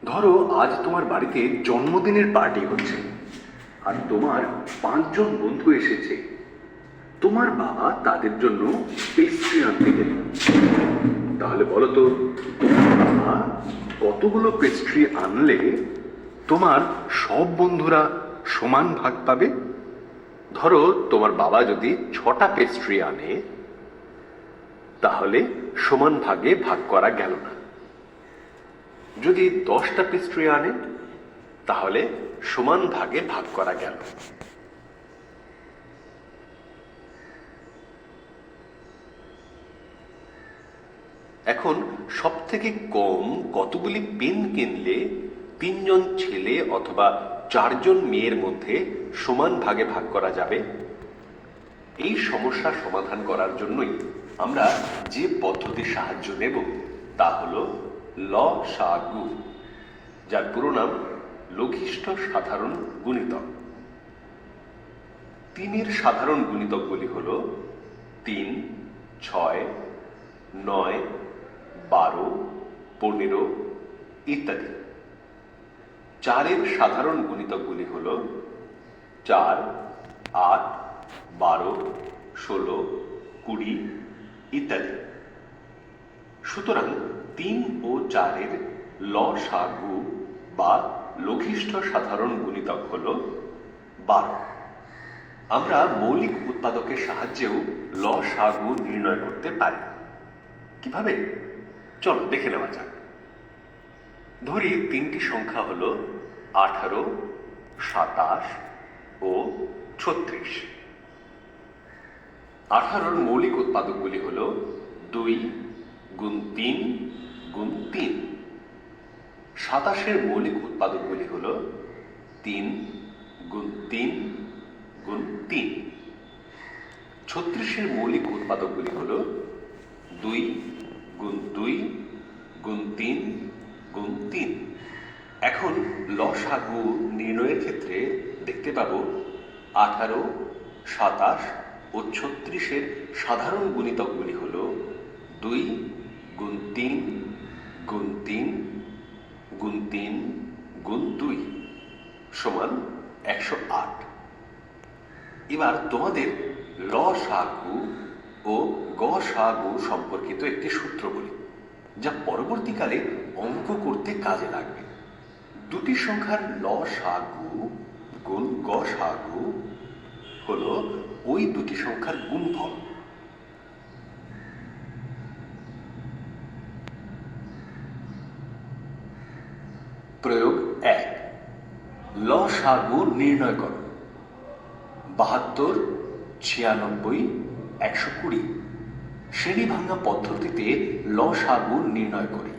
ধরো আজ তোমার বাড়িতে জন্মদিনের পার্টি হচ্ছে আর তোমার 5 জন বন্ধু এসেছে। তোমার বাবা তাদের জন্য পেস্ট্রি আনতে গেলেন। তাহলে বলো তো, তোমার বাবা কতগুলো পেস্ট্রি আনলে তোমার সব বন্ধুরা সমান ভাগ পাবে? ধরো তোমার বাবা যদি 6টা পেস্ট্রি আনে, তাহলে সমান ভাগে ভাগ করা গেল না। যদি 10টা পেস্ট্রি আনে, তাহলে সমান ভাগে ভাগ করা গেল। এখন সব থেকে কম কতগুলি পেন কিনলে 3জন ছেলে অথবা 4জন মেয়ের মধ্যে সমান ভাগে ভাগ করা যাবে? এই সমস্যা সমাধান করার জন্যই আমরা যে পদ্ধতির সাহায্য নেব তা হল লসাগু, যার পুরো নাম লঘিষ্ঠ সাধারণ গুণিতক। 3-এর সাধারণ গুণিতকগুলি হল 3, 6, 9, 12, 15 ইত্যাদি। 4-এর সাধারণ গুণিতকগুলি হল 4, 8, 12, 16, 20 ইত্যাদি। সুতরাং 3 ও 4-এর লসাগু বা লঘিষ্ঠ সাধারণ গুণিতক হল 12। আমরা মৌলিক উৎপাদকের সাহায্যেও লসাগু নির্ণয় করতে পারি। কিভাবে? চলো দেখে নেওয়া যাক। ধরি 3টি সংখ্যা হল 18, 27 ও 36। 18-র মৌলিক উৎপাদকগুলি হল 2 গুণ 3 গুণ 3। 27-এর মৌলিক উৎপাদকগুলি হল 3 গুণ 3 গুণ 3। 36-এর মৌলিক উৎপাদকগুলি হল 2 গুণ 2 গুণ 3 গুণ 3। এখন লসাগু নির্ণয়ের ক্ষেত্রে দেখতে পাবো 18, 27 ও 36-এর সাধারণ গুণিতকগুলি হল 2 গুণ 3 গুণ 3 গুণ 3 গুণ 2 সমান 108। এবার তোমাদের লসাগু ও গসাগু সম্পর্কিত একটি সূত্র বলি, যা পরবর্তীকালে অঙ্ক করতে কাজে লাগবে। দুটি সংখ্যার লসাগু গুণ গসাগু হল ওই দুটি সংখ্যার গুণফল। প্রয়োগ 1, লসাগু নির্ণয় করো। 72, 96, 120। শ্রেণীভাঙা পদ্ধতিতে লসাগু নির্ণয় করি।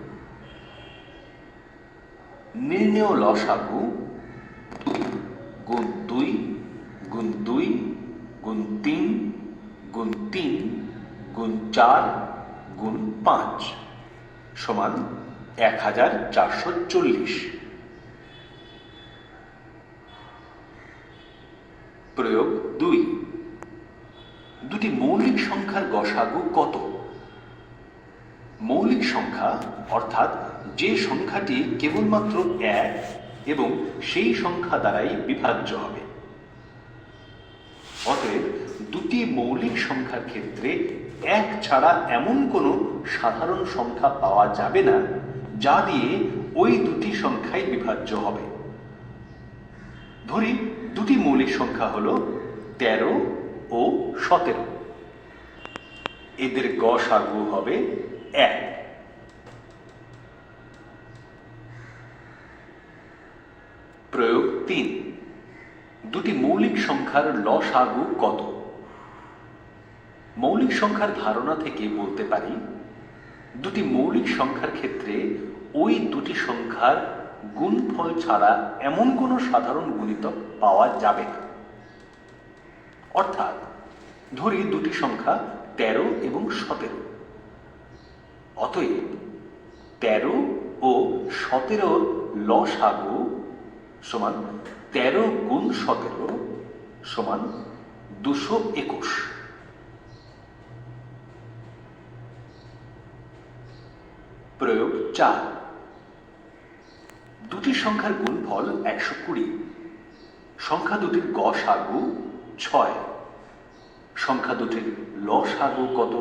নির্ণেয় লসাগু 2 গুণ 2 গুণ 2 গুণ 3 গুণ 3 গুণ 4 গুণ 5 সমান 1440। প্রয়োগ 2, দুটি মৌলিক সংখ্যার গসাগু কত? মৌলিক সংখ্যা অর্থাৎ যে সংখ্যাটি কেবলমাত্র 1 এবং সেই সংখ্যা দ্বারাই বিভাজ্য হবে। অতএব দুটি মৌলিক সংখ্যার ক্ষেত্রে 1 ছাড়া এমন কোনো সাধারণ সংখ্যা পাওয়া যাবে না যা দিয়ে ওই দুটি সংখ্যাই বিভাজ্য হবে। ধরি দুটি মৌলিক সংখ্যা হল 13 ও 17। এদের গসাগু হবে 1। প্রয়োগ 3, দুটি মৌলিক সংখ্যার লসাগু কত? মৌলিক সংখ্যার ধারণা থেকে বলতে পারি দুটি মৌলিক সংখ্যার ক্ষেত্রে ওই দুটি সংখ্যার গুণফল ছাড়া এমন কোনো সাধারণ গুণিতক পাওয়া যাবে না। অর্থাৎ ধরি দুটি সংখ্যা 13 এবং 17। অতএব 13 ও 17 লসাগু সমান 13 গুণ 17 সমান 221। প্রয়োগ 4, দুটি সংখ্যার গুণফল 120। সংখ্যা দুটির গসাগু 6। সংখ্যা দুটির লসাগু কত?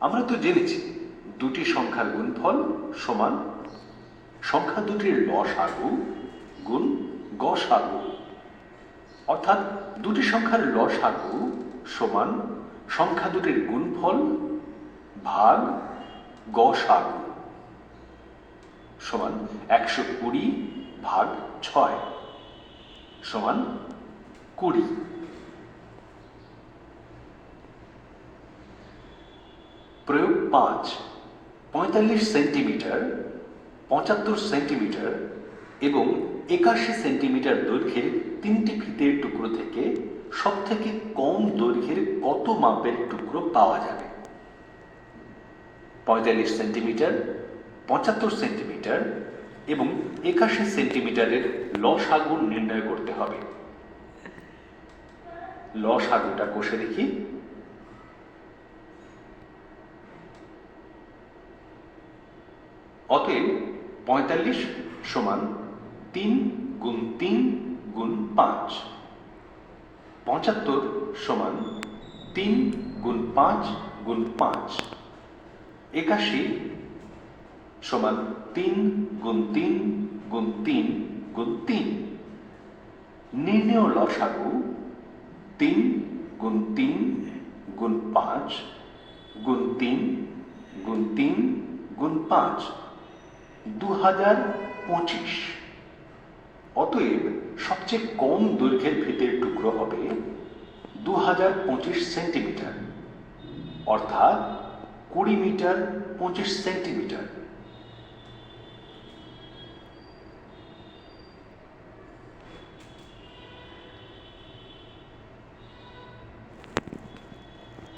আমরা তো জেনেছি দুটি সংখ্যার গুণফল সমান সংখ্যা দুটির লসাগু গুণ গসাগু, অর্থাৎ দুটি সংখ্যার লসাগু সমান সংখ্যা দুটির গুণফল ভাগ গসাগু সমান 120 ভাগ 6 সমান 20। প্রয়োগ 5। 45 সেন্টিমিটার, 75 সেন্টিমিটার এবং 81 সেন্টিমিটার দৈর্ঘ্যের তিনটি ফিতের টুকরো থেকে সবথেকে কম দৈর্ঘ্যের কত মাপের টুকরো পাওয়া যাবে? 45 সেন্টিমিটার, 75 সেন্টিমিটার এবং 81 সেন্টিমিটারের লসাগু নির্ণয় করতে হবে। লসাগুটা কষে দেখি। অতএব 45 সমান 3 গুণ 3 গুণ 5। 75 সমান 3 গুণ 5 গুণ 5। 81 সমান 3 গুণ 3 গুণ 3 গুণ 3। নির্ণেয় লসাগু 3 গুণ 3 গুণ 5 গুণ 3 গুণ 3 গুণ 5 2025। অতএব সবচেয়ে কম দৈর্ঘ্যের ফিতের টুকরো হবে 2025 সেন্টিমিটার, অর্থাৎ 20 মিটার 25 সেন্টিমিটার।